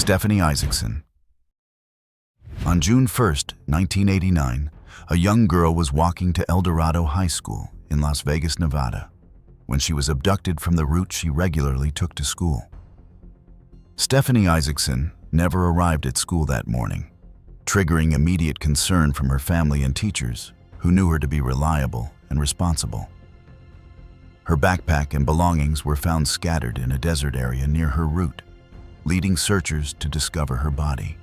Stephanie Isaacson. On June 1st, 1989, a young girl was walking to El Dorado High School in Las Vegas, Nevada, when she was abducted from the route she regularly took to school. Stephanie Isaacson never arrived at school that morning, triggering immediate concern from her family and teachers, who knew her to be reliable and responsible. Her backpack and belongings were found scattered in a desert area near her route, leading searchers to discover her body.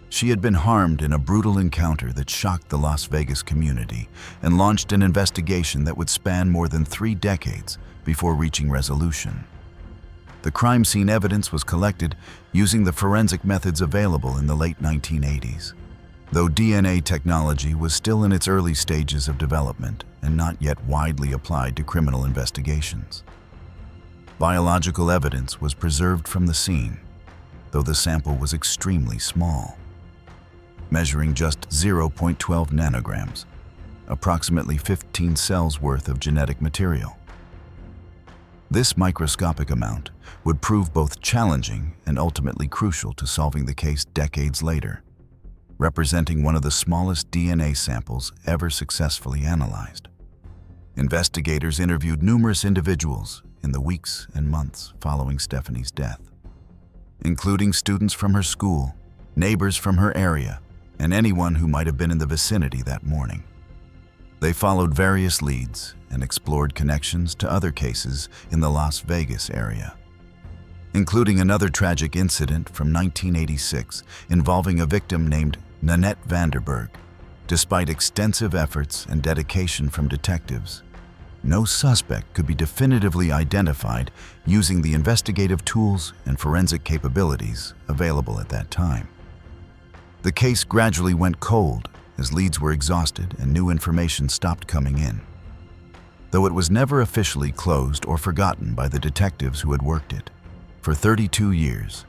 She had been harmed in a brutal encounter that shocked the Las Vegas community and launched an investigation that would span more than 3 decades before reaching resolution. The crime scene evidence was collected using the forensic methods available in the late 1980s, though DNA technology was still in its early stages of development and not yet widely applied to criminal investigations. Biological evidence was preserved from the scene, though the sample was extremely small, measuring just 0.12 nanograms, approximately 15 cells worth of genetic material. This microscopic amount would prove both challenging and ultimately crucial to solving the case decades later, representing one of the smallest DNA samples ever successfully analyzed. Investigators interviewed numerous individuals in the weeks and months following Stephanie's death, including students from her school, neighbors from her area, and anyone who might have been in the vicinity that morning. They followed various leads and explored connections to other cases in the Las Vegas area, including another tragic incident from 1986 involving a victim named Nanette Vanderberg. Despite extensive efforts and dedication from detectives, no suspect could be definitively identified using the investigative tools and forensic capabilities available at that time. The case gradually went cold as leads were exhausted and new information stopped coming in, though it was never officially closed or forgotten by the detectives who had worked it. For 32 years,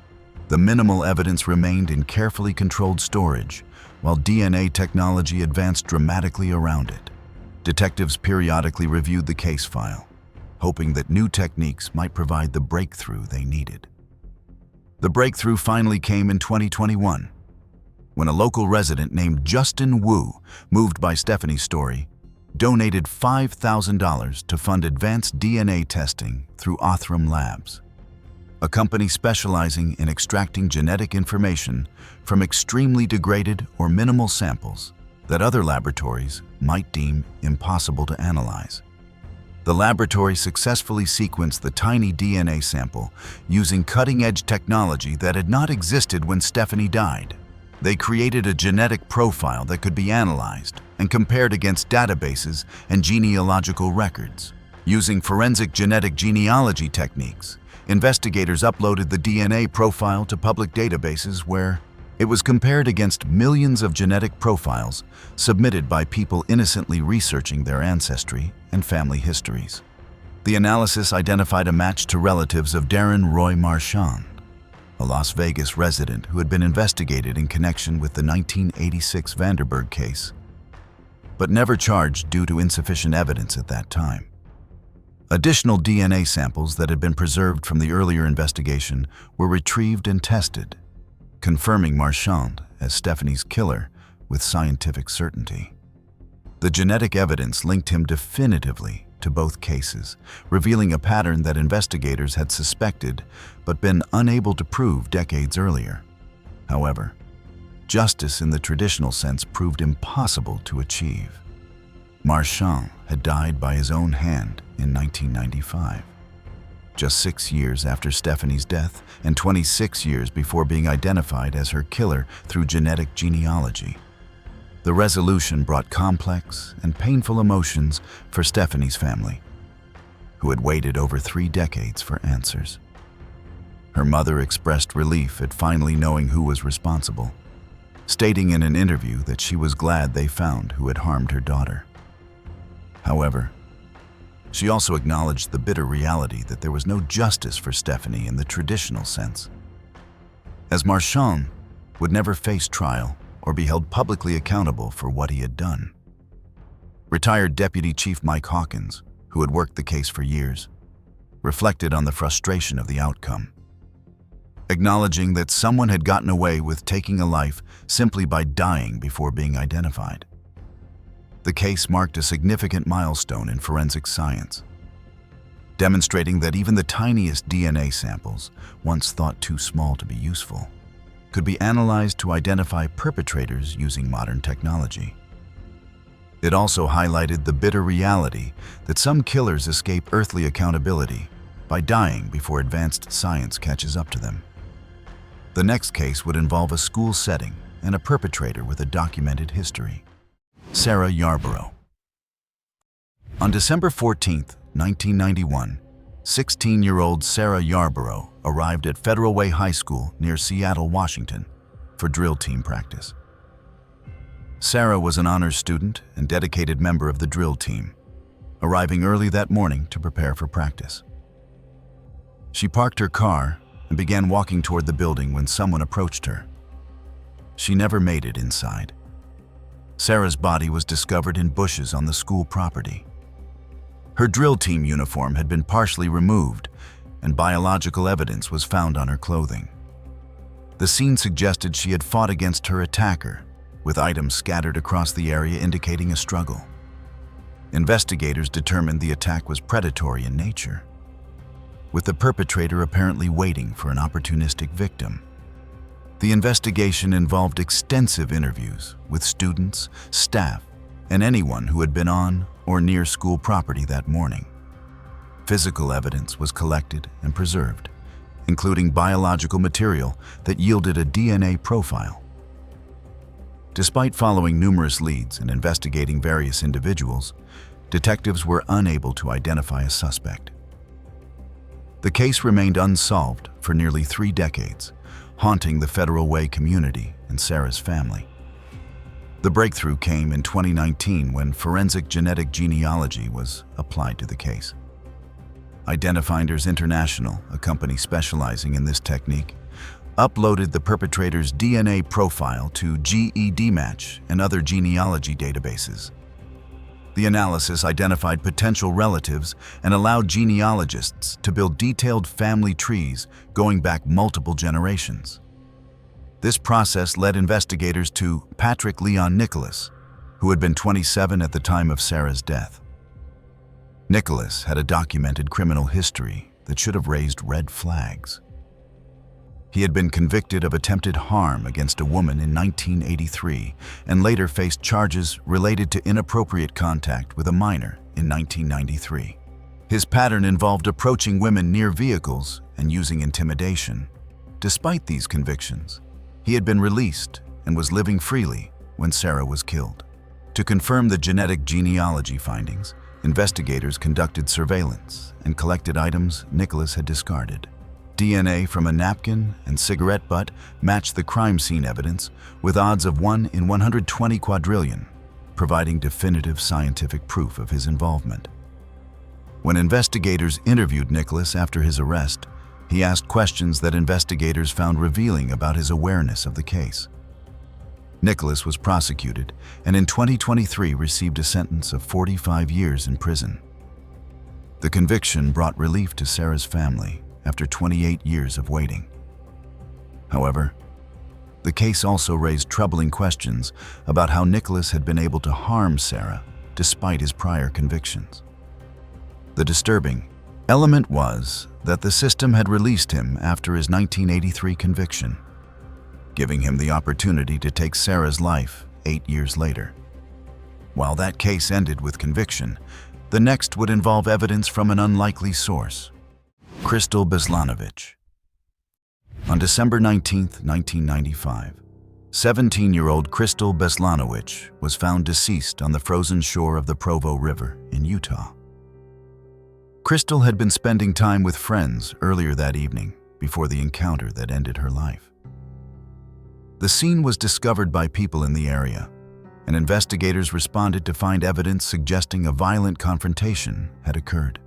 the minimal evidence remained in carefully controlled storage, while DNA technology advanced dramatically around it. Detectives periodically reviewed the case file, hoping that new techniques might provide the breakthrough they needed. The breakthrough finally came in 2021, when a local resident named Justin Wu, moved by Stephanie's story, donated $5,000 to fund advanced DNA testing through Othram Labs, a company specializing in extracting genetic information from extremely degraded or minimal samples that other laboratories might deem impossible to analyze. The laboratory successfully sequenced the tiny DNA sample using cutting-edge technology that had not existed when Stephanie died. They created a genetic profile that could be analyzed and compared against databases and genealogical records. Using forensic genetic genealogy techniques, investigators uploaded the DNA profile to public databases where it was compared against millions of genetic profiles submitted by people innocently researching their ancestry and family histories. The analysis identified a match to relatives of Darren Roy Marchand, a Las Vegas resident who had been investigated in connection with the 1986 Vanderberg case, but never charged due to insufficient evidence at that time. Additional DNA samples that had been preserved from the earlier investigation were retrieved and tested, confirming Marchand as Stephanie's killer with scientific certainty. The genetic evidence linked him definitively to both cases, revealing a pattern that investigators had suspected but been unable to prove decades earlier. However, justice in the traditional sense proved impossible to achieve. Marchand had died by his own hand in 1995. Just 6 years after Stephanie's death and 26 years before being identified as her killer through genetic genealogy. The resolution brought complex and painful emotions for Stephanie's family, who had waited over 3 decades for answers. Her mother expressed relief at finally knowing who was responsible, stating in an interview that she was glad they found who had harmed her daughter. However, she also acknowledged the bitter reality that there was no justice for Stephanie in the traditional sense, as Marchand would never face trial or be held publicly accountable for what he had done. Retired Deputy Chief Mike Hawkins, who had worked the case for years, reflected on the frustration of the outcome. acknowledging that someone had gotten away with taking a life simply by dying before being identified. The case marked a significant milestone in forensic science, demonstrating that even the tiniest DNA samples, once thought too small to be useful, could be analyzed to identify perpetrators using modern technology. It also highlighted the bitter reality that some killers escape earthly accountability by dying before advanced science catches up to them. The next case would involve a school setting and a perpetrator with a documented history: Sarah Yarborough. On December 14, 1991, 16-year-old Sarah Yarborough arrived at Federal Way High School near Seattle, Washington, for drill team practice. Sarah was an honors student and dedicated member of the drill team, arriving early that morning to prepare for practice. She parked her car and began walking toward the building when someone approached her. She never made it inside. Sarah's body was discovered in bushes on the school property. Her drill team uniform had been partially removed, and biological evidence was found on her clothing. The scene suggested she had fought against her attacker, with items scattered across the area indicating a struggle. Investigators determined the attack was predatory in nature, with the perpetrator apparently waiting for an opportunistic victim. The investigation involved extensive interviews with students, staff, and anyone who had been on or near school property that morning. Physical evidence was collected and preserved, including biological material that yielded a DNA profile. Despite following numerous leads and investigating various individuals, detectives were unable to identify a suspect. The case remained unsolved for nearly 3 decades, haunting the Federal Way community and Sarah's family. The breakthrough came in 2019 when forensic genetic genealogy was applied to the case. Identifinders International, a company specializing in this technique, uploaded the perpetrator's DNA profile to GEDmatch and other genealogy databases. The analysis identified potential relatives and allowed genealogists to build detailed family trees going back multiple generations. This process led investigators to Patrick Leon Nicholas, who had been 27 at the time of Sarah's death. Nicholas had a documented criminal history that should have raised red flags. He had been convicted of attempted harm against a woman in 1983 and later faced charges related to inappropriate contact with a minor in 1993. His pattern involved approaching women near vehicles and using intimidation. Despite these convictions, he had been released and was living freely when Sarah was killed. To confirm the genetic genealogy findings, investigators conducted surveillance and collected items Nicholas had discarded. DNA from a napkin and cigarette butt matched the crime scene evidence with odds of 1 in 120 quadrillion, providing definitive scientific proof of his involvement. When investigators interviewed Nicholas after his arrest, he asked questions that investigators found revealing about his awareness of the case. Nicholas was prosecuted and in 2023 received a sentence of 45 years in prison. The conviction brought relief to Sarah's family after 28 years of waiting. However, the case also raised troubling questions about how Nicholas had been able to harm Sarah despite his prior convictions. The disturbing element was that the system had released him after his 1983 conviction, giving him the opportunity to take Sarah's life 8 years later. While that case ended with conviction, the next would involve evidence from an unlikely source: Crystal Beslanovich. On December 19, 1995, 17-year-old Crystal Beslanovich was found deceased on the frozen shore of the Provo River in Utah. Crystal had been spending time with friends earlier that evening before the encounter that ended her life. The scene was discovered by people in the area, and investigators responded to find evidence suggesting a violent confrontation had occurred.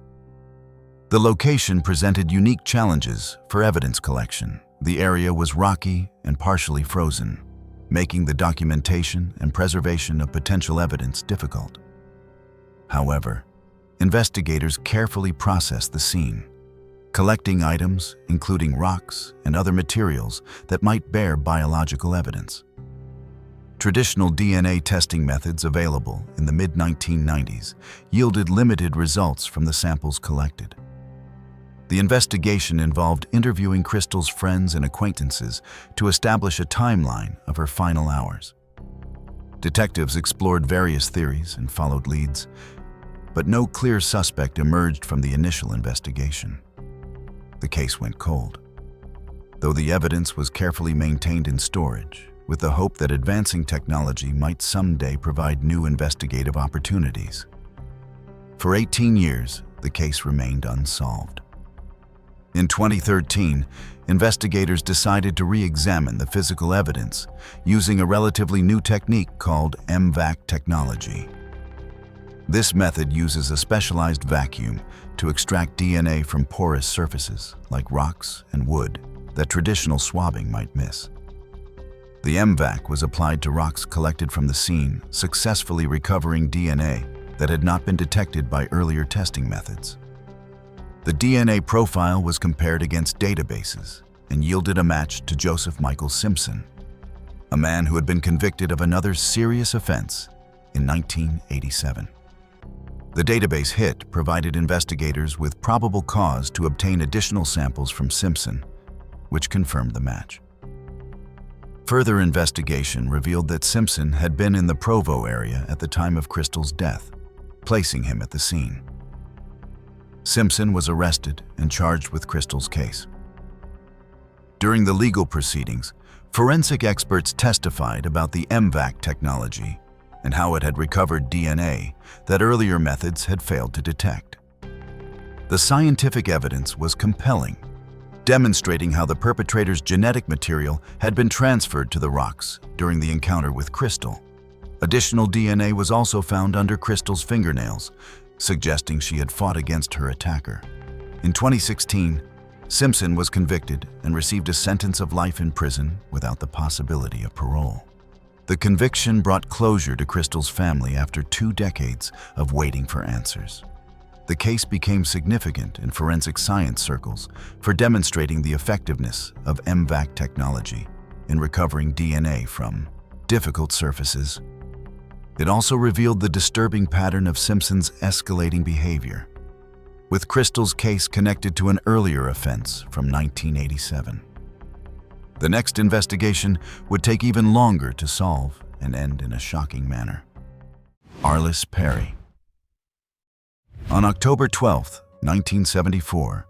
The location presented unique challenges for evidence collection. The area was rocky and partially frozen, making the documentation and preservation of potential evidence difficult. However, investigators carefully processed the scene, collecting items, including rocks and other materials that might bear biological evidence. Traditional DNA testing methods available in the mid-1990s yielded limited results from the samples collected. The investigation involved interviewing Crystal's friends and acquaintances to establish a timeline of her final hours. Detectives explored various theories and followed leads, but no clear suspect emerged from the initial investigation. The case went cold, though the evidence was carefully maintained in storage, with the hope that advancing technology might someday provide new investigative opportunities. For 18 years, the case remained unsolved. In 2013, investigators decided to re-examine the physical evidence using a relatively new technique called MVAC technology. This method uses a specialized vacuum to extract DNA from porous surfaces, like rocks and wood, that traditional swabbing might miss. The MVAC was applied to rocks collected from the scene, successfully recovering DNA that had not been detected by earlier testing methods. The DNA profile was compared against databases and yielded a match to Joseph Michael Simpson, a man who had been convicted of another serious offense in 1987. The database hit provided investigators with probable cause to obtain additional samples from Simpson, which confirmed the match. Further investigation revealed that Simpson had been in the Provo area at the time of Crystal's death, placing him at the scene. Simpson was arrested and charged with Crystal's case. During the legal proceedings, forensic experts testified about the MVAC technology and how it had recovered DNA that earlier methods had failed to detect. The scientific evidence was compelling, demonstrating how the perpetrator's genetic material had been transferred to the rocks during the encounter with Crystal. Additional DNA was also found under Crystal's fingernails, suggesting she had fought against her attacker. In 2016, Simpson was convicted and received a sentence of life in prison without the possibility of parole. The conviction brought closure to Crystal's family after 2 decades of waiting for answers. The case became significant in forensic science circles for demonstrating the effectiveness of MVAC technology in recovering DNA from difficult surfaces. It also revealed the disturbing pattern of Simpson's escalating behavior, with Crystal's case connected to an earlier offense from 1987. The next investigation would take even longer to solve and end in a shocking manner. Arliss Perry. On October 12, 1974,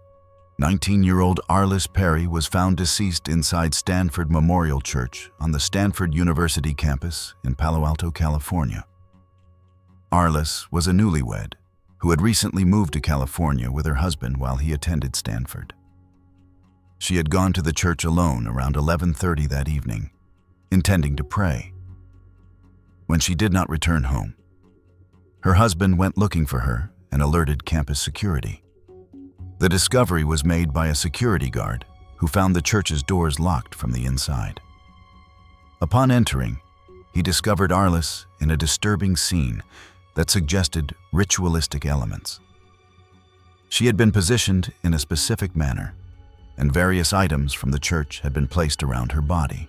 19-year-old Arliss Perry was found deceased inside Stanford Memorial Church on the Stanford University campus in Palo Alto, California. Arliss was a newlywed who had recently moved to California with her husband while he attended Stanford. She had gone to the church alone around 11:30 that evening, intending to pray. When she did not return home, her husband went looking for her and alerted campus security. The discovery was made by a security guard who found the church's doors locked from the inside. Upon entering, he discovered Arliss in a disturbing scene that suggested ritualistic elements. She had been positioned in a specific manner, and various items from the church had been placed around her body.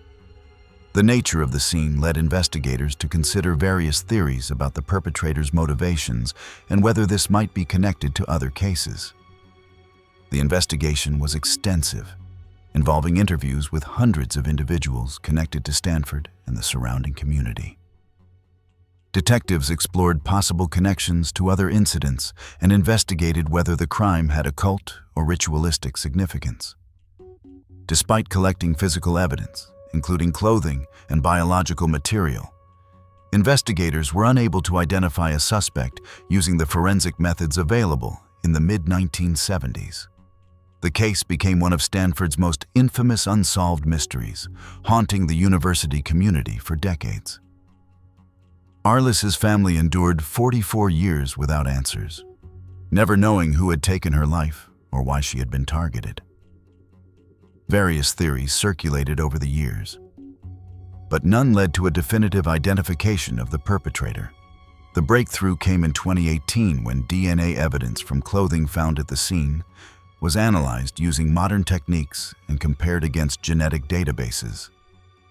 The nature of the scene led investigators to consider various theories about the perpetrator's motivations and whether this might be connected to other cases. The investigation was extensive, involving interviews with hundreds of individuals connected to Stanford and the surrounding community. Detectives explored possible connections to other incidents and investigated whether the crime had occult or ritualistic significance. Despite collecting physical evidence, including clothing and biological material, investigators were unable to identify a suspect using the forensic methods available in the mid-1970s. The case became one of Stanford's most infamous unsolved mysteries, haunting the university community for decades. Arliss's family endured 44 years without answers, never knowing who had taken her life or why she had been targeted. Various theories circulated over the years, but none led to a definitive identification of the perpetrator. The breakthrough came in 2018 when DNA evidence from clothing found at the scene was analyzed using modern techniques and compared against genetic databases.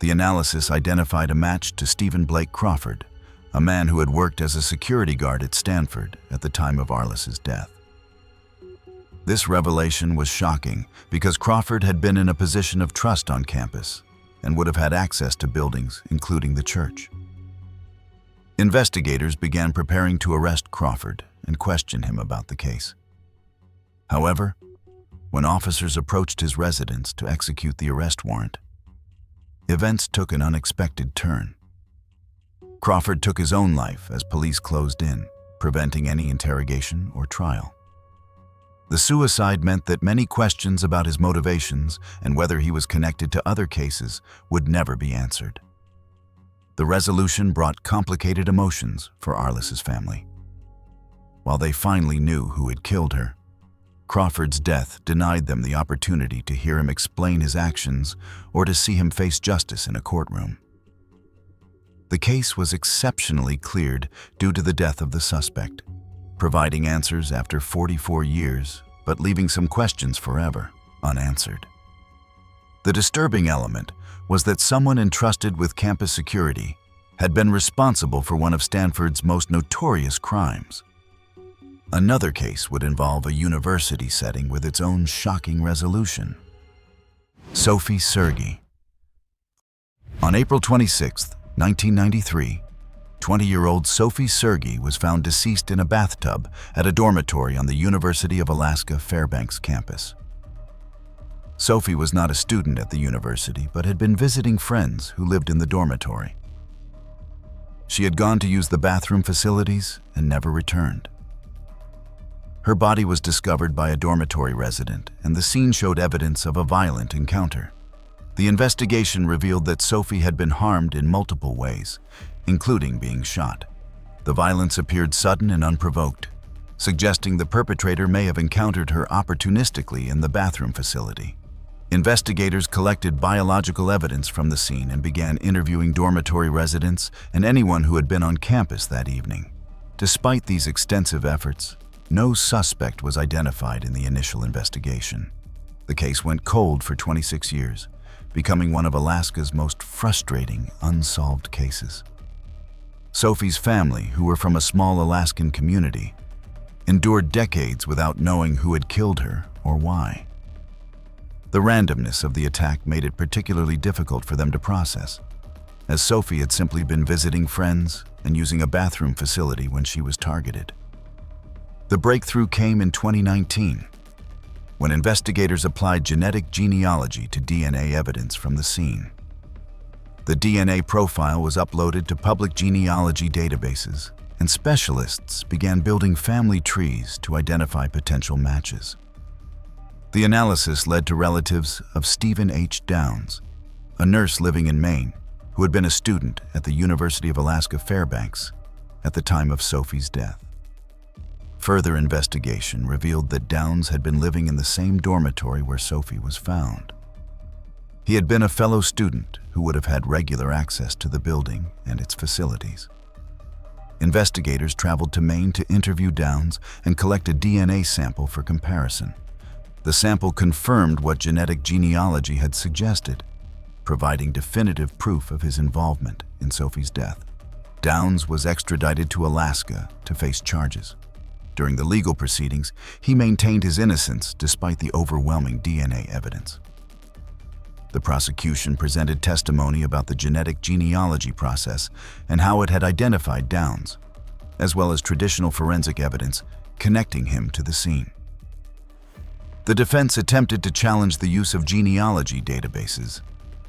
The analysis identified a match to Stephen Blake Crawford, a man who had worked as a security guard at Stanford at the time of Arliss's death. This revelation was shocking because Crawford had been in a position of trust on campus and would have had access to buildings, including the church. Investigators began preparing to arrest Crawford and question him about the case. However, when officers approached his residence to execute the arrest warrant, events took an unexpected turn. Crawford took his own life as police closed in, preventing any interrogation or trial. The suicide meant that many questions about his motivations and whether he was connected to other cases would never be answered. The resolution brought complicated emotions for Arliss's family. While they finally knew who had killed her, Crawford's death denied them the opportunity to hear him explain his actions or to see him face justice in a courtroom. The case was exceptionally cleared due to the death of the suspect, providing answers after 44 years, but leaving some questions forever unanswered. The disturbing element was that someone entrusted with campus security had been responsible for one of Stanford's most notorious crimes. Another case would involve a university setting with its own shocking resolution. Sophie Sergey. On April 26, 1993, 20-year-old Sophie Sergey was found deceased in a bathtub at a dormitory on the University of Alaska Fairbanks campus. Sophie was not a student at the university, but had been visiting friends who lived in the dormitory. She had gone to use the bathroom facilities and never returned. Her body was discovered by a dormitory resident, and the scene showed evidence of a violent encounter. The investigation revealed that Sophie had been harmed in multiple ways, including being shot. The violence appeared sudden and unprovoked, suggesting the perpetrator may have encountered her opportunistically in the bathroom facility. Investigators collected biological evidence from the scene and began interviewing dormitory residents and anyone who had been on campus that evening. Despite these extensive efforts, no suspect was identified in the initial investigation. The case went cold for 26 years, becoming one of Alaska's most frustrating unsolved cases. Sophie's family, who were from a small Alaskan community, endured decades without knowing who had killed her or why. The randomness of the attack made it particularly difficult for them to process, as Sophie had simply been visiting friends and using a bathroom facility when she was targeted. The breakthrough came in 2019, when investigators applied genetic genealogy to DNA evidence from the scene. The DNA profile was uploaded to public genealogy databases, and specialists began building family trees to identify potential matches. The analysis led to relatives of Stephen H. Downs, a nurse living in Maine who had been a student at the University of Alaska Fairbanks at the time of Sophie's death. Further investigation revealed that Downs had been living in the same dormitory where Sophie was found. He had been a fellow student who would have had regular access to the building and its facilities. Investigators traveled to Maine to interview Downs and collect a DNA sample for comparison. The sample confirmed what genetic genealogy had suggested, providing definitive proof of his involvement in Sophie's death. Downs was extradited to Alaska to face charges. During the legal proceedings, he maintained his innocence despite the overwhelming DNA evidence. The prosecution presented testimony about the genetic genealogy process and how it had identified Downs, as well as traditional forensic evidence connecting him to the scene. The defense attempted to challenge the use of genealogy databases,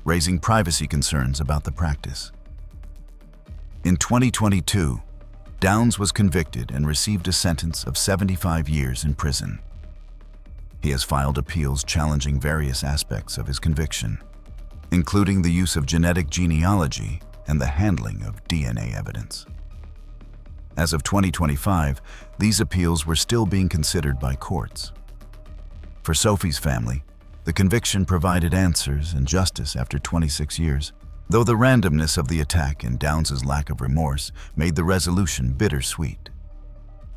raising privacy concerns about the practice. In 2022, Downs was convicted and received a sentence of 75 years in prison. He has filed appeals challenging various aspects of his conviction, including the use of genetic genealogy and the handling of DNA evidence. As of 2025, these appeals were still being considered by courts. For Sophie's family, the conviction provided answers and justice after 26 years, though the randomness of the attack and Downs' lack of remorse made the resolution bittersweet.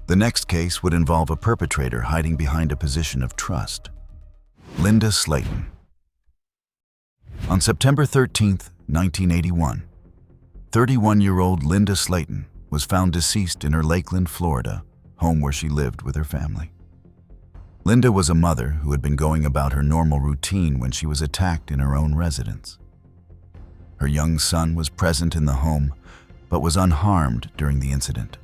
The next case would involve a perpetrator hiding behind a position of trust. Linda Slayton. On September 13, 1981, 31-year-old Linda Slayton was found deceased in her Lakeland, Florida, home where she lived with her family. Linda was a mother who had been going about her normal routine when she was attacked in her own residence. Her young son was present in the home, but was unharmed during the incident,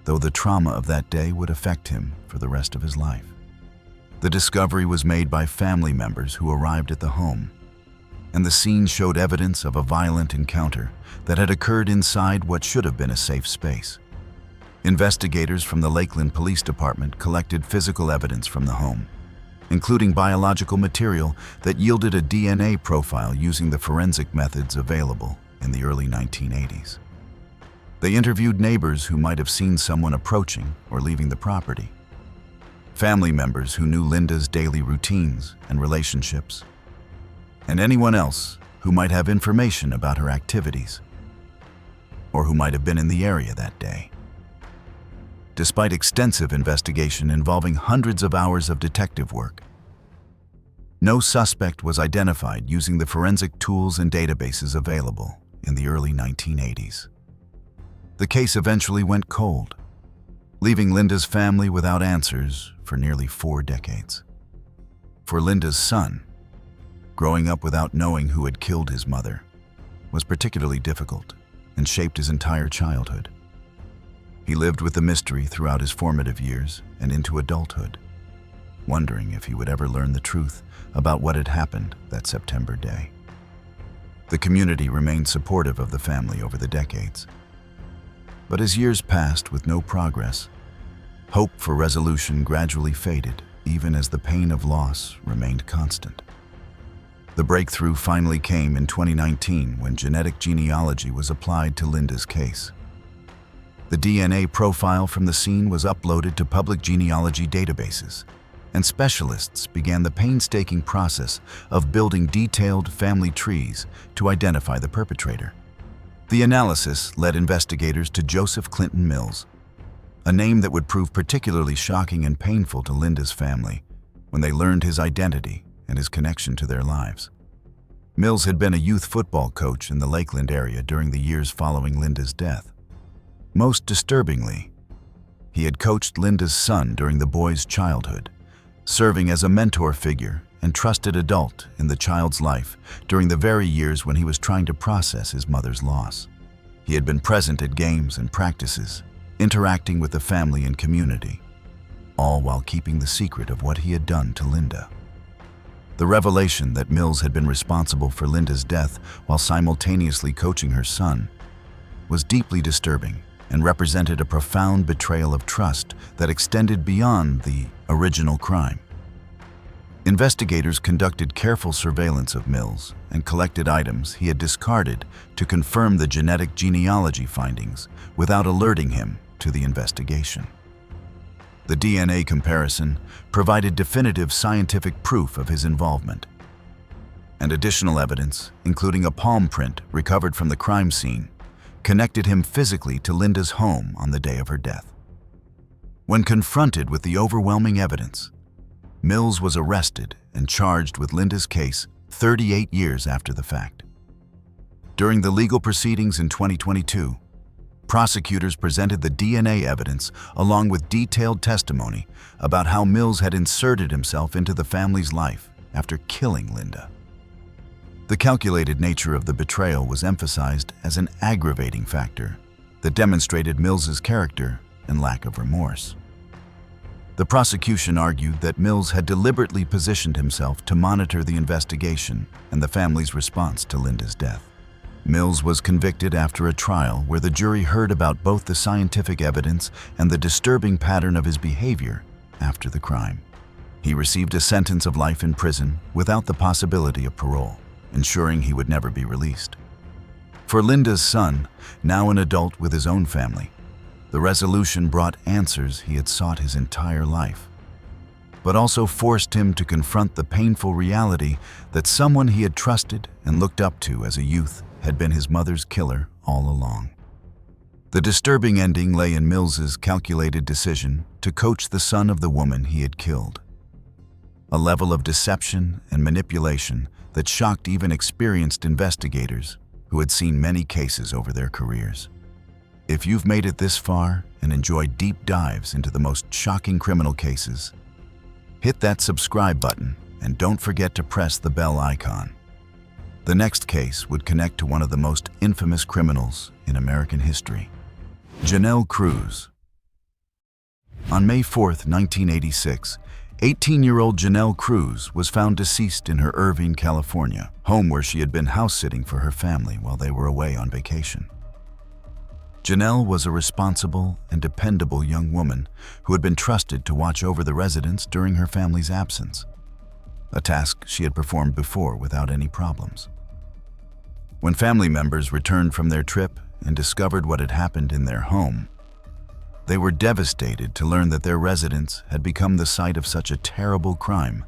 though the trauma of that day would affect him for the rest of his life. The discovery was made by family members who arrived at the home, and the scene showed evidence of a violent encounter that had occurred inside what should have been a safe space. Investigators from the Lakeland Police Department collected physical evidence from the home, including biological material that yielded a DNA profile using the forensic methods available in the early 1980s. They interviewed neighbors who might have seen someone approaching or leaving the property, family members who knew Linda's daily routines and relationships, and anyone else who might have information about her activities or who might have been in the area that day. Despite extensive investigation involving hundreds of hours of detective work, no suspect was identified using the forensic tools and databases available in the early 1980s. The case eventually went cold, leaving Linda's family without answers for nearly 4 decades. For Linda's son, growing up without knowing who had killed his mother was particularly difficult and shaped his entire childhood. He lived with the mystery throughout his formative years and into adulthood, wondering if he would ever learn the truth about what had happened that September day. The community remained supportive of the family over the decades. But as years passed with no progress, hope for resolution gradually faded, even as the pain of loss remained constant. The breakthrough finally came in 2019 when genetic genealogy was applied to Linda's case. The DNA profile from the scene was uploaded to public genealogy databases, and specialists began the painstaking process of building detailed family trees to identify the perpetrator. The analysis led investigators to Joseph Clinton Mills, a name that would prove particularly shocking and painful to Linda's family when they learned his identity and his connection to their lives. Mills had been a youth football coach in the Lakeland area during the years following Linda's death. Most disturbingly, he had coached Linda's son during the boy's childhood, serving as a mentor figure and trusted adult in the child's life during the very years when he was trying to process his mother's loss. He had been present at games and practices, interacting with the family and community, all while keeping the secret of what he had done to Linda. The revelation that Mills had been responsible for Linda's death while simultaneously coaching her son was deeply disturbing and represented a profound betrayal of trust that extended beyond the original crime. Investigators conducted careful surveillance of Mills and collected items he had discarded to confirm the genetic genealogy findings without alerting him to the investigation. The DNA comparison provided definitive scientific proof of his involvement, and additional evidence, including a palm print recovered from the crime scene, connected him physically to Linda's home on the day of her death. When confronted with the overwhelming evidence, Mills was arrested and charged with Linda's case 38 years after the fact. During the legal proceedings in 2022, prosecutors presented the DNA evidence along with detailed testimony about how Mills had inserted himself into the family's life after killing Linda. The calculated nature of the betrayal was emphasized as an aggravating factor that demonstrated Mills's character and lack of remorse. The prosecution argued that Mills had deliberately positioned himself to monitor the investigation and the family's response to Linda's death. Mills was convicted after a trial where the jury heard about both the scientific evidence and the disturbing pattern of his behavior after the crime. He received a sentence of life in prison without the possibility of parole, ensuring he would never be released. For Linda's son, now an adult with his own family, the resolution brought answers he had sought his entire life, but also forced him to confront the painful reality that someone he had trusted and looked up to as a youth had been his mother's killer all along. The disturbing ending lay in Mills's calculated decision to coach the son of the woman he had killed. a level of deception and manipulation that shocked even experienced investigators who had seen many cases over their careers. If you've made it this far and enjoyed deep dives into the most shocking criminal cases, hit that subscribe button and don't forget to press the bell icon. The next case would connect to one of the most infamous criminals in American history, Janelle Cruz. On May 4, 1986, 18-year-old Janelle Cruz was found deceased in her Irvine, California, home where she had been house-sitting for her family while they were away on vacation. Janelle was a responsible and dependable young woman who had been trusted to watch over the residence during her family's absence, a task she had performed before without any problems. When family members returned from their trip and discovered what had happened in their home, they were devastated to learn that their residence had become the site of such a terrible crime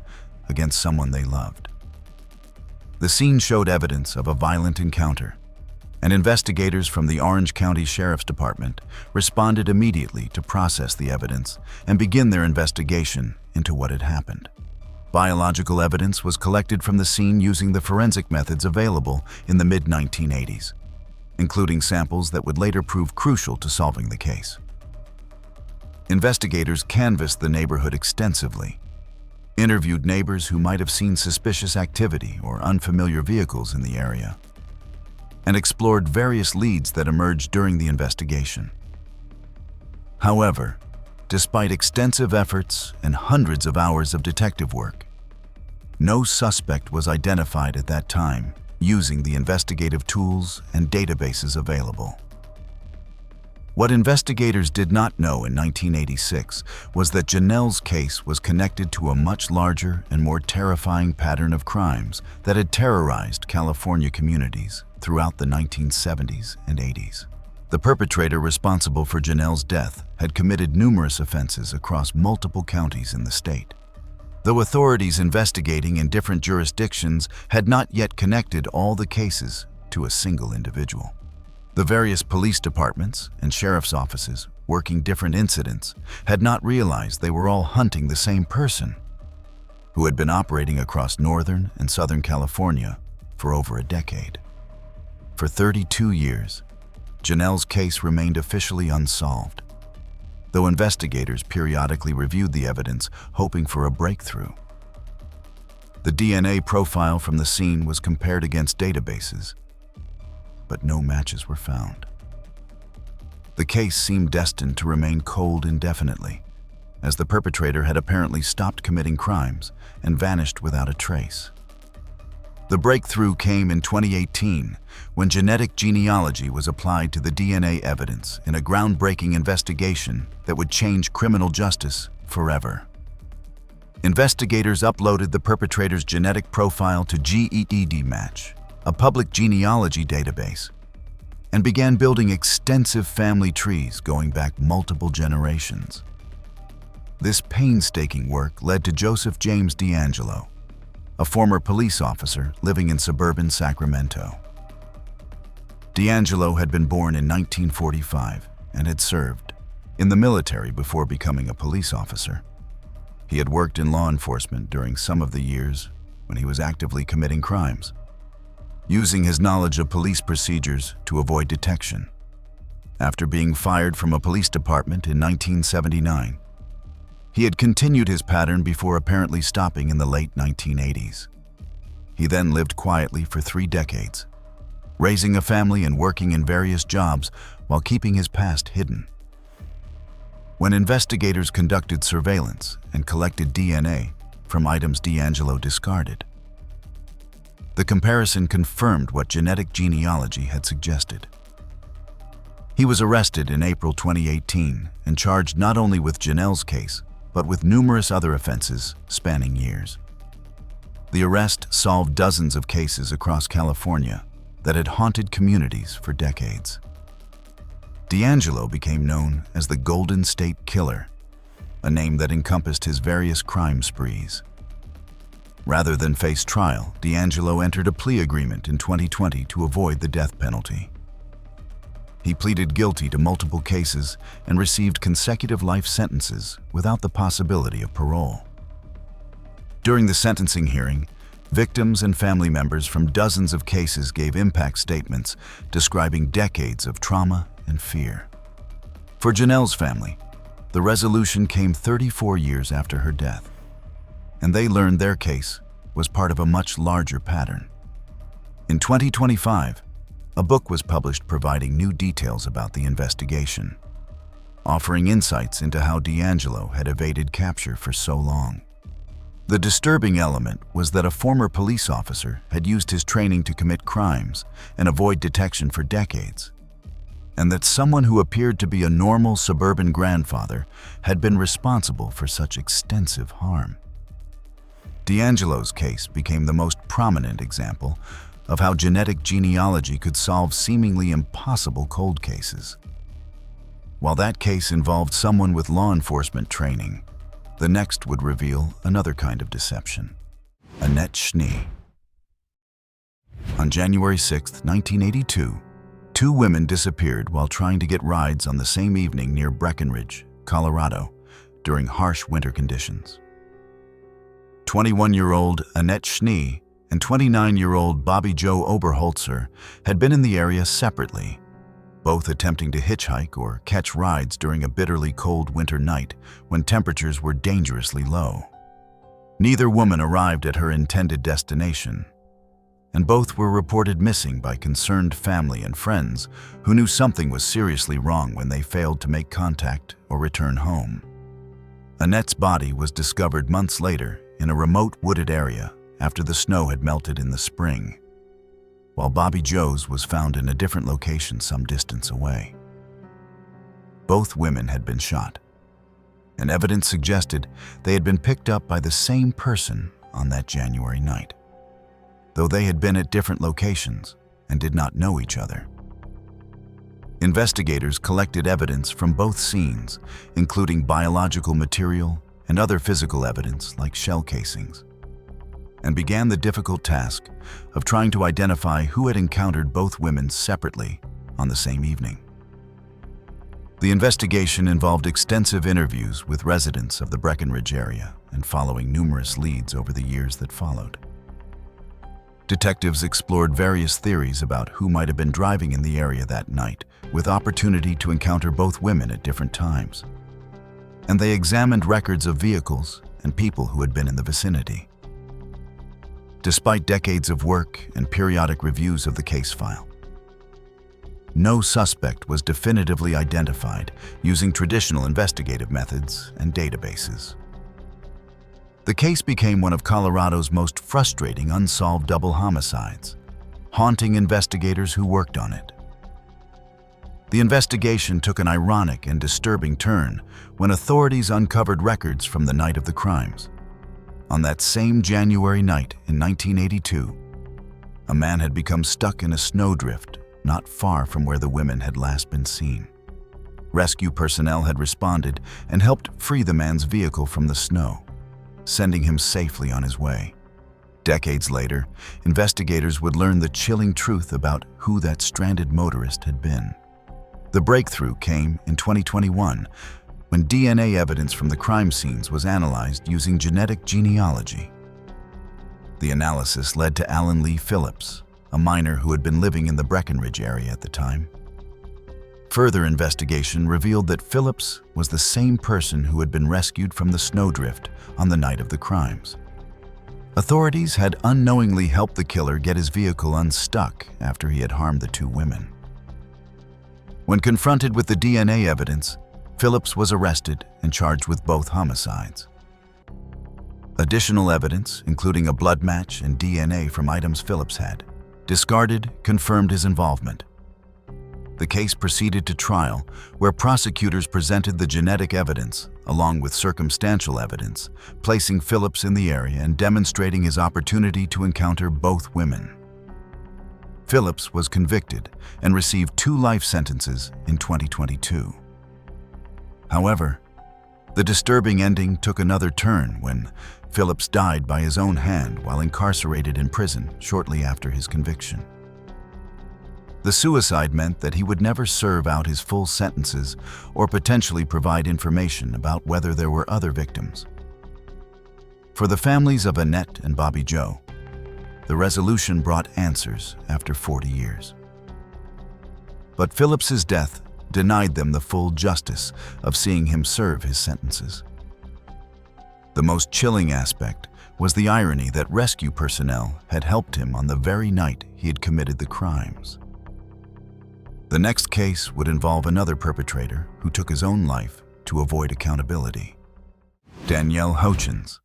against someone they loved. The scene showed evidence of a violent encounter, and investigators from the Orange County Sheriff's Department responded immediately to process the evidence and begin their investigation into what had happened. Biological evidence was collected from the scene using the forensic methods available in the mid-1980s, including samples that would later prove crucial to solving the case. Investigators canvassed the neighborhood extensively, interviewed neighbors who might have seen suspicious activity or unfamiliar vehicles in the area, and explored various leads that emerged during the investigation. However, despite extensive efforts and hundreds of hours of detective work, no suspect was identified at that time using the investigative tools and databases available. What investigators did not know in 1986 was that Janelle's case was connected to a much larger and more terrifying pattern of crimes that had terrorized California communities throughout the 1970s and 80s. The perpetrator responsible for Janelle's death had committed numerous offenses across multiple counties in the state. Though authorities investigating in different jurisdictions had not yet connected all the cases to a single individual. The various police departments and sheriff's offices working different incidents had not realized they were all hunting the same person, who had been operating across Northern and Southern California for over a decade. For 32 years, Janelle's case remained officially unsolved, though investigators periodically reviewed the evidence, hoping for a breakthrough. The DNA profile from the scene was compared against databases, but no matches were found. The case seemed destined to remain cold indefinitely, as the perpetrator had apparently stopped committing crimes and vanished without a trace. The breakthrough came in 2018 when genetic genealogy was applied to the DNA evidence in a groundbreaking investigation that would change criminal justice forever. Investigators uploaded the perpetrator's genetic profile to GEDmatch, a public genealogy database, and began building extensive family trees going back multiple generations. This painstaking work led to Joseph James D'Angelo, a former police officer living in suburban Sacramento. D'Angelo had been born in 1945 and had served in the military before becoming a police officer. He had worked in law enforcement during some of the years when he was actively committing crimes, using his knowledge of police procedures to avoid detection. After being fired from a police department in 1979, he had continued his pattern before apparently stopping in the late 1980s. He then lived quietly for 3 decades, raising a family and working in various jobs while keeping his past hidden. When investigators conducted surveillance and collected DNA from items D'Angelo discarded, the comparison confirmed what genetic genealogy had suggested. He was arrested in April 2018 and charged not only with Janelle's case, but with numerous other offenses spanning years. The arrest solved dozens of cases across California that had haunted communities for decades. D'Angelo became known as the Golden State Killer, a name that encompassed his various crime sprees. Rather than face trial, D'Angelo entered a plea agreement in 2020 to avoid the death penalty. He pleaded guilty to multiple cases and received consecutive life sentences without the possibility of parole. During the sentencing hearing, victims and family members from dozens of cases gave impact statements describing decades of trauma and fear. For Janelle's family, the resolution came 34 years after her death, and they learned their case was part of a much larger pattern. In 2025, a book was published providing new details about the investigation, offering insights into how D'Angelo had evaded capture for so long. The disturbing element was that a former police officer had used his training to commit crimes and avoid detection for decades, and that someone who appeared to be a normal suburban grandfather had been responsible for such extensive harm. D'Angelo's case became the most prominent example of how genetic genealogy could solve seemingly impossible cold cases. While that case involved someone with law enforcement training, the next would reveal another kind of deception. Annette Schnee. On January 6, 1982, two women disappeared while trying to get rides on the same evening near Breckenridge, Colorado, during harsh winter conditions. 21-year-old Annette Schnee and 29-year-old Bobby Joe Oberholzer had been in the area separately, both attempting to hitchhike or catch rides during a bitterly cold winter night when temperatures were dangerously low. Neither woman arrived at her intended destination, and both were reported missing by concerned family and friends who knew something was seriously wrong when they failed to make contact or return home. Annette's body was discovered months later in a remote wooded area after the snow had melted in the spring, while Bobby Joe's was found in a different location some distance away. Both women had been shot, and evidence suggested they had been picked up by the same person on that January night, though they had been at different locations and did not know each other. Investigators collected evidence from both scenes, including biological material and other physical evidence like shell casings, and began the difficult task of trying to identify who had encountered both women separately on the same evening. The investigation involved extensive interviews with residents of the Breckenridge area and following numerous leads over the years that followed. Detectives explored various theories about who might have been driving in the area that night, with opportunity to encounter both women at different times. And they examined records of vehicles and people who had been in the vicinity. Despite decades of work and periodic reviews of the case file, no suspect was definitively identified using traditional investigative methods and databases. The case became one of Colorado's most frustrating unsolved double homicides, haunting investigators who worked on it. The investigation took an ironic and disturbing turn when authorities uncovered records from the night of the crimes. On that same January night in 1982, a man had become stuck in a snowdrift not far from where the women had last been seen. Rescue personnel had responded and helped free the man's vehicle from the snow, sending him safely on his way. Decades later, investigators would learn the chilling truth about who that stranded motorist had been. The breakthrough came in 2021 when DNA evidence from the crime scenes was analyzed using genetic genealogy. The analysis led to Alan Lee Phillips, a miner who had been living in the Breckenridge area at the time. Further investigation revealed that Phillips was the same person who had been rescued from the snowdrift on the night of the crimes. Authorities had unknowingly helped the killer get his vehicle unstuck after he had harmed the two women. When confronted with the DNA evidence, Phillips was arrested and charged with both homicides. Additional evidence, including a blood match and DNA from items Phillips had discarded, confirmed his involvement. The case proceeded to trial, where prosecutors presented the genetic evidence along with circumstantial evidence, placing Phillips in the area and demonstrating his opportunity to encounter both women. Phillips was convicted and received 2 life sentences in 2022. However, the disturbing ending took another turn when Phillips died by his own hand while incarcerated in prison shortly after his conviction. The suicide meant that he would never serve out his full sentences or potentially provide information about whether there were other victims. For the families of Annette and Bobby Joe, the resolution brought answers after 40 years. But Phillips's death denied them the full justice of seeing him serve his sentences. The most chilling aspect was the irony that rescue personnel had helped him on the very night he had committed the crimes. The next case would involve another perpetrator who took his own life to avoid accountability. Danielle Hutchins.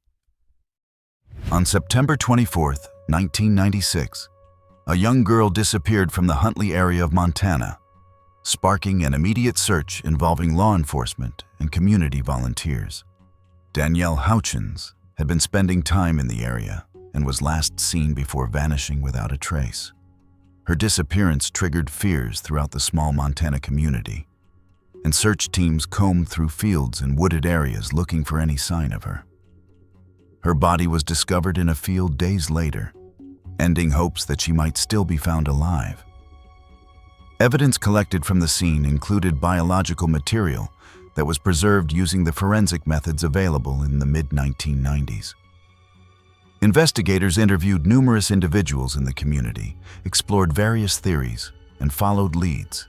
On September 24, 1996, a young girl disappeared from the Huntley area of Montana, sparking an immediate search involving law enforcement and community volunteers. Danielle Hutchins had been spending time in the area and was last seen before vanishing without a trace. Her disappearance triggered fears throughout the small Montana community, and search teams combed through fields and wooded areas looking for any sign of her. Her body was discovered in a field days later, ending hopes that she might still be found alive. Evidence collected from the scene included biological material that was preserved using the forensic methods available in the mid-1990s. Investigators interviewed numerous individuals in the community, explored various theories, and followed leads.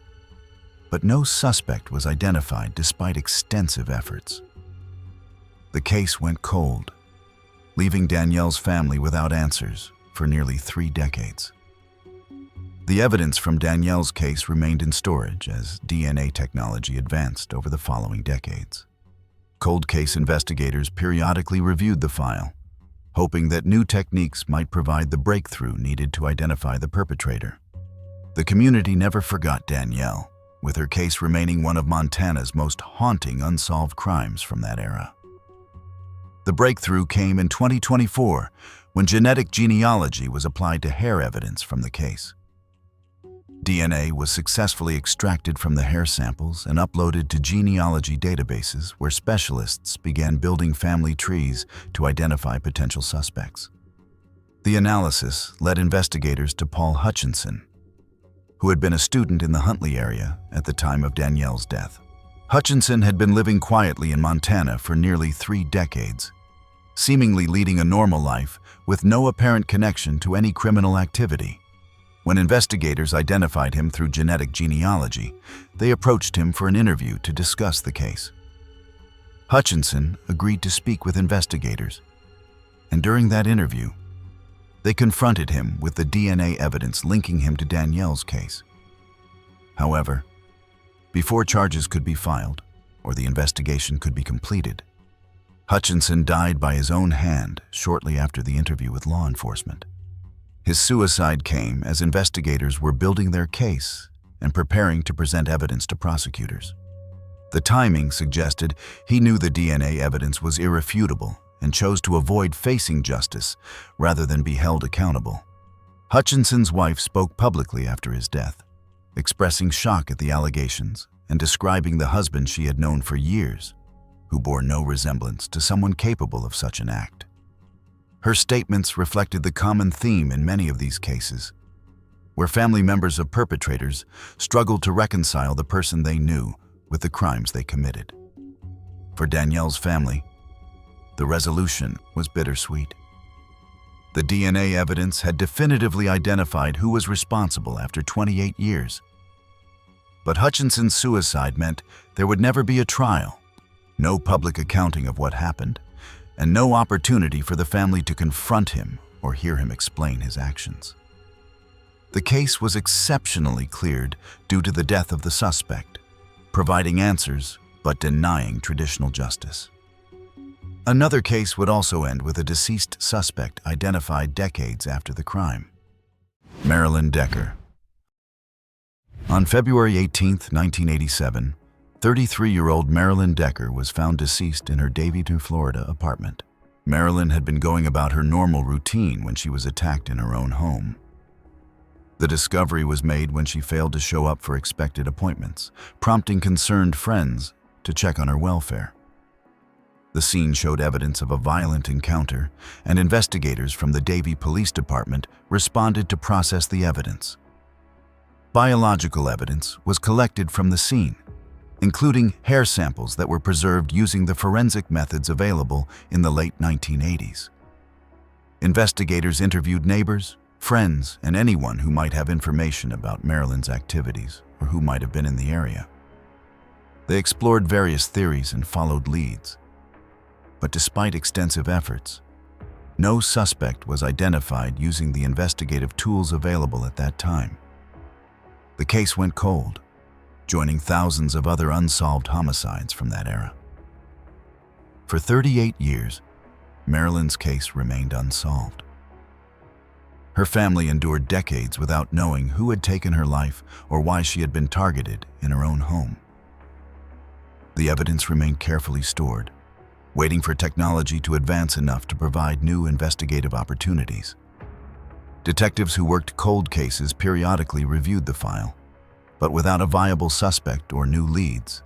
But no suspect was identified despite extensive efforts. The case went cold, leaving Danielle's family without answers for nearly 3 decades. The evidence from Danielle's case remained in storage as DNA technology advanced over the following decades. Cold case investigators periodically reviewed the file, hoping that new techniques might provide the breakthrough needed to identify the perpetrator. The community never forgot Danielle, with her case remaining one of Montana's most haunting unsolved crimes from that era. The breakthrough came in 2024 when genetic genealogy was applied to hair evidence from the case. DNA was successfully extracted from the hair samples and uploaded to genealogy databases where specialists began building family trees to identify potential suspects. The analysis led investigators to Paul Hutchinson, who had been a student in the Huntley area at the time of Danielle's death. Hutchinson had been living quietly in Montana for nearly 3 decades, seemingly leading a normal life with no apparent connection to any criminal activity. When investigators identified him through genetic genealogy, they approached him for an interview to discuss the case. Hutchinson agreed to speak with investigators, and during that interview, they confronted him with the DNA evidence linking him to Danielle's case. However, before charges could be filed or the investigation could be completed, Hutchinson died by his own hand shortly after the interview with law enforcement. His suicide came as investigators were building their case and preparing to present evidence to prosecutors. The timing suggested he knew the DNA evidence was irrefutable and chose to avoid facing justice rather than be held accountable. Hutchinson's wife spoke publicly after his death, expressing shock at the allegations and describing the husband she had known for years, who bore no resemblance to someone capable of such an act. Her statements reflected the common theme in many of these cases, where family members of perpetrators struggled to reconcile the person they knew with the crimes they committed. For Danielle's family, the resolution was bittersweet. The DNA evidence had definitively identified who was responsible after 28 years. But Hutchinson's suicide meant there would never be a trial, no public accounting of what happened, and no opportunity for the family to confront him or hear him explain his actions. The case was exceptionally cleared due to the death of the suspect, providing answers but denying traditional justice. Another case would also end with a deceased suspect identified decades after the crime. Marilyn Decker. On February 18, 1987, 33-year-old Marilyn Decker was found deceased in her Davie, Florida apartment. Marilyn had been going about her normal routine when she was attacked in her own home. The discovery was made when she failed to show up for expected appointments, prompting concerned friends to check on her welfare. The scene showed evidence of a violent encounter, and investigators from the Davie Police Department responded to process the evidence. Biological evidence was collected from the scene, including hair samples that were preserved using the forensic methods available in the late 1980s. Investigators interviewed neighbors, friends, and anyone who might have information about Marilyn's activities or who might have been in the area. They explored various theories and followed leads. But despite extensive efforts, no suspect was identified using the investigative tools available at that time. The case went cold, joining thousands of other unsolved homicides from that era. For 38 years, Marilyn's case remained unsolved. Her family endured decades without knowing who had taken her life or why she had been targeted in her own home. The evidence remained carefully stored, waiting for technology to advance enough to provide new investigative opportunities. Detectives who worked cold cases periodically reviewed the file, but without a viable suspect or new leads,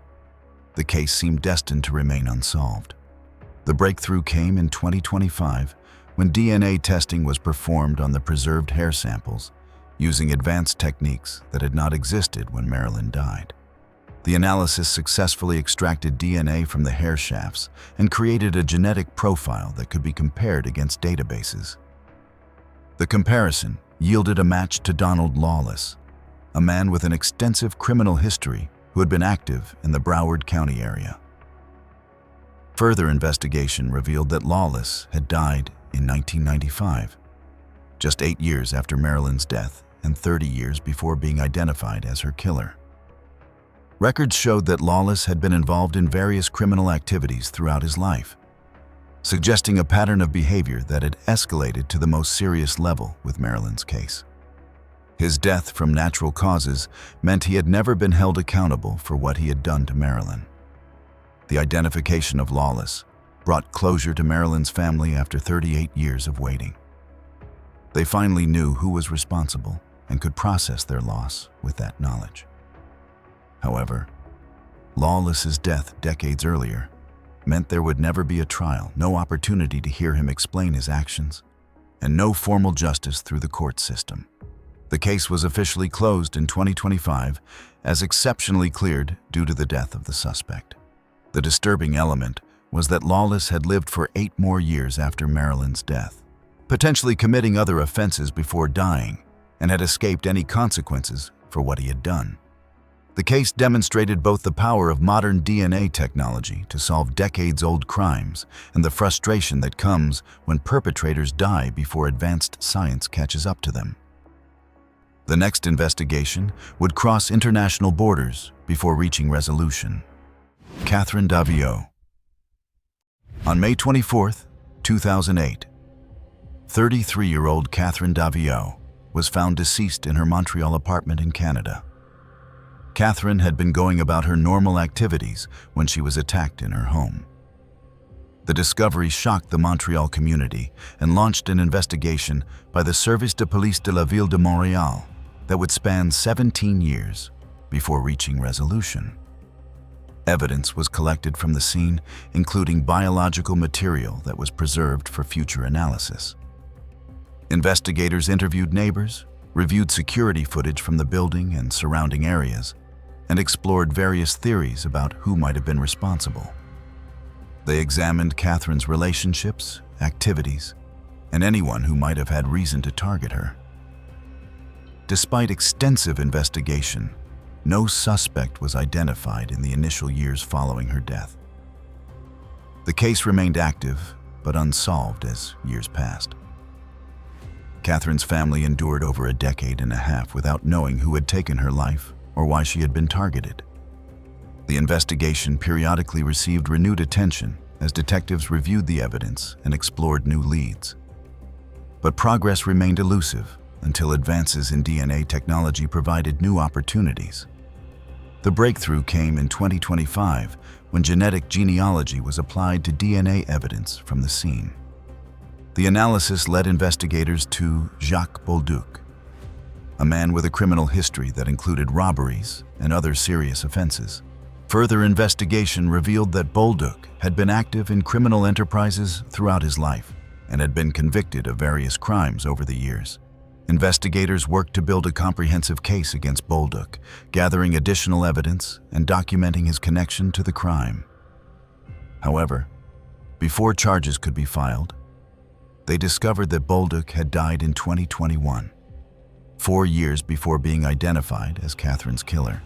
the case seemed destined to remain unsolved. The breakthrough came in 2025 when DNA testing was performed on the preserved hair samples using advanced techniques that had not existed when Marilyn died. The analysis successfully extracted DNA from the hair shafts and created a genetic profile that could be compared against databases. The comparison yielded a match to Donald Lawless, a man with an extensive criminal history who had been active in the Broward County area. Further investigation revealed that Lawless had died in 1995, just 8 years after Marilyn's death and 30 years before being identified as her killer. Records showed that Lawless had been involved in various criminal activities throughout his life, suggesting a pattern of behavior that had escalated to the most serious level with Marilyn's case. His death from natural causes meant he had never been held accountable for what he had done to Marilyn. The identification of Lawless brought closure to Marilyn's family after 38 years of waiting. They finally knew who was responsible and could process their loss with that knowledge. However, Lawless's death decades earlier meant there would never be a trial, no opportunity to hear him explain his actions, and no formal justice through the court system. The case was officially closed in 2025 as exceptionally cleared due to the death of the suspect. The disturbing element was that Lawless had lived for 8 more years after Marilyn's death, potentially committing other offenses before dying, and had escaped any consequences for what he had done. The case demonstrated both the power of modern DNA technology to solve decades-old crimes and the frustration that comes when perpetrators die before advanced science catches up to them. The next investigation would cross international borders before reaching resolution. Catherine Daviau. On May 24, 2008, 33-year-old Catherine Daviau was found deceased in her Montreal apartment in Canada. Catherine had been going about her normal activities when she was attacked in her home. The discovery shocked the Montreal community and launched an investigation by the Service de Police de la Ville de Montréal that would span 17 years before reaching resolution. Evidence was collected from the scene, including biological material that was preserved for future analysis. Investigators interviewed neighbors, reviewed security footage from the building and surrounding areas, and explored various theories about who might have been responsible. They examined Catherine's relationships, activities, and anyone who might have had reason to target her. Despite extensive investigation, no suspect was identified in the initial years following her death. The case remained active, but unsolved as years passed. Catherine's family endured over a decade and a half without knowing who had taken her life or why she had been targeted. The investigation periodically received renewed attention as detectives reviewed the evidence and explored new leads. But progress remained elusive until advances in DNA technology provided new opportunities. The breakthrough came in 2025 when genetic genealogy was applied to DNA evidence from the scene. The analysis led investigators to Jacques Bolduc, a man with a criminal history that included robberies and other serious offenses. Further investigation revealed that Bolduc had been active in criminal enterprises throughout his life and had been convicted of various crimes over the years. Investigators worked to build a comprehensive case against Bolduc, gathering additional evidence and documenting his connection to the crime. However, before charges could be filed, they discovered that Bolduc had died in 2021, 4 years before being identified as Catherine's killer.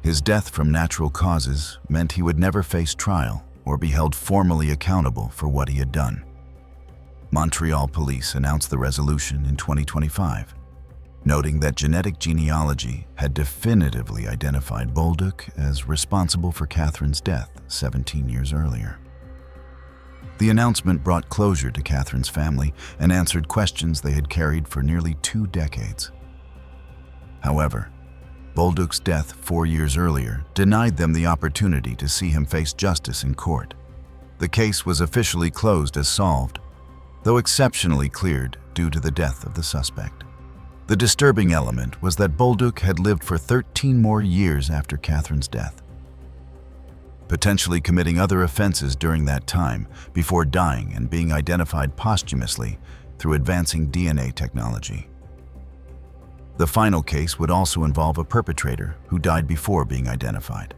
His death from natural causes meant he would never face trial or be held formally accountable for what he had done. Montreal police announced the resolution in 2025, noting that genetic genealogy had definitively identified Bolduc as responsible for Catherine's death 17 years earlier. The announcement brought closure to Catherine's family and answered questions they had carried for nearly 2 decades. However, Bolduc's death 4 years earlier denied them the opportunity to see him face justice in court. The case was officially closed as solved, though exceptionally cleared due to the death of the suspect. The disturbing element was that Bolduc had lived for 13 more years after Catherine's death, potentially committing other offenses during that time before dying and being identified posthumously through advancing DNA technology. The final case would also involve a perpetrator who died before being identified.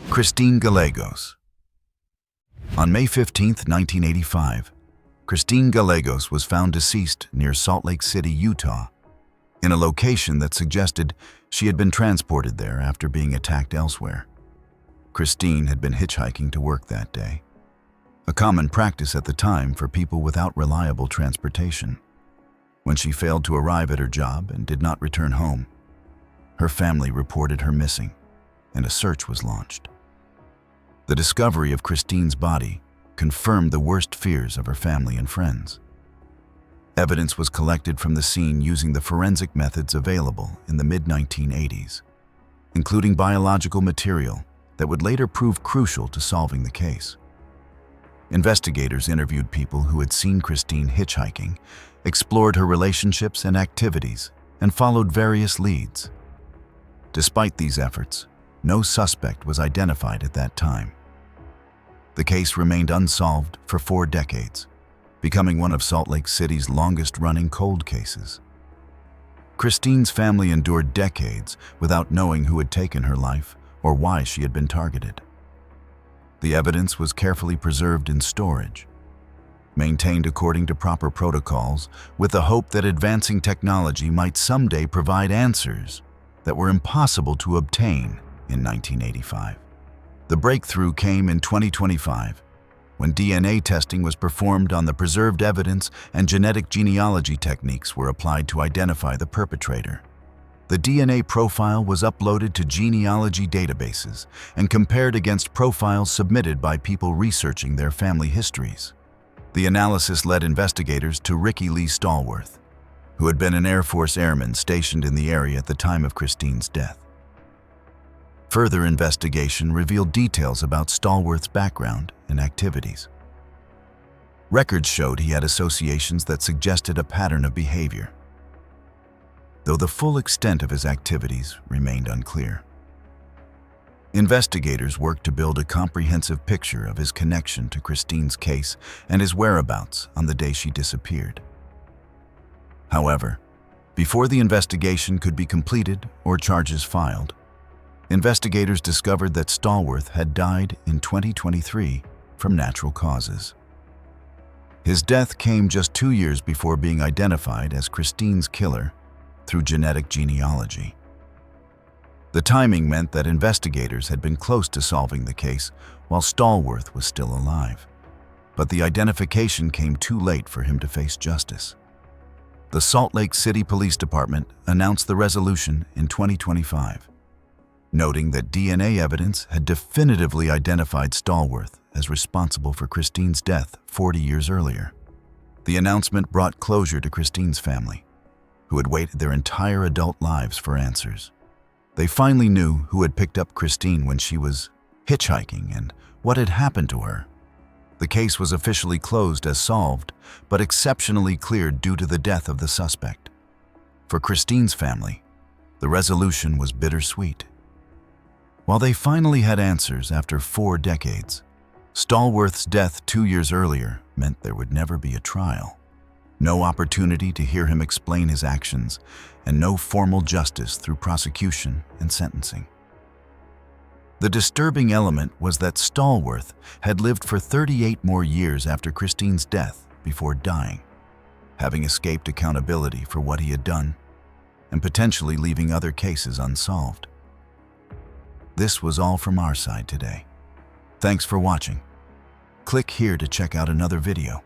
Christine Gallegos. On May 15, 1985, Christine Gallegos was found deceased near Salt Lake City, Utah, in a location that suggested she had been transported there after being attacked elsewhere. Christine had been hitchhiking to work that day, a common practice at the time for people without reliable transportation. When she failed to arrive at her job and did not return home, her family reported her missing, and a search was launched. The discovery of Christine's body confirmed the worst fears of her family and friends. Evidence was collected from the scene using the forensic methods available in the mid-1980s, including biological material that would later prove crucial to solving the case. Investigators interviewed people who had seen Christine hitchhiking, explored her relationships and activities, and followed various leads. Despite these efforts, no suspect was identified at that time. The case remained unsolved for 4 decades, becoming one of Salt Lake City's longest-running cold cases. Christine's family endured decades without knowing who had taken her life or why she had been targeted. The evidence was carefully preserved in storage, maintained according to proper protocols, with the hope that advancing technology might someday provide answers that were impossible to obtain in 1985. The breakthrough came in 2025, when DNA testing was performed on the preserved evidence and genetic genealogy techniques were applied to identify the perpetrator. The DNA profile was uploaded to genealogy databases and compared against profiles submitted by people researching their family histories. The analysis led investigators to Ricky Lee Stallworth, who had been an Air Force airman stationed in the area at the time of Christine's death. Further investigation revealed details about Stallworth's background and activities. Records showed he had associations that suggested a pattern of behavior, though the full extent of his activities remained unclear. Investigators worked to build a comprehensive picture of his connection to Christine's case and his whereabouts on the day she disappeared. However, before the investigation could be completed or charges filed, investigators discovered that Stallworth had died in 2023 from natural causes. His death came just 2 years before being identified as Christine's killer through genetic genealogy. The timing meant that investigators had been close to solving the case while Stallworth was still alive, but the identification came too late for him to face justice. The Salt Lake City Police Department announced the resolution in 2025, noting that DNA evidence had definitively identified Stallworth as responsible for Christine's death 40 years earlier. The announcement brought closure to Christine's family, who had waited their entire adult lives for answers. They finally knew who had picked up Christine when she was hitchhiking and what had happened to her. The case was officially closed as solved, but exceptionally cleared due to the death of the suspect. For Christine's family, the resolution was bittersweet. While they finally had answers after 4 decades, Stallworth's death 2 years earlier meant there would never be a trial. No opportunity to hear him explain his actions, and no formal justice through prosecution and sentencing. The disturbing element was that Stallworth had lived for 38 more years after Christine's death before dying, having escaped accountability for what he had done and potentially leaving other cases unsolved. This was all from our side today. Thanks for watching. Click here to check out another video.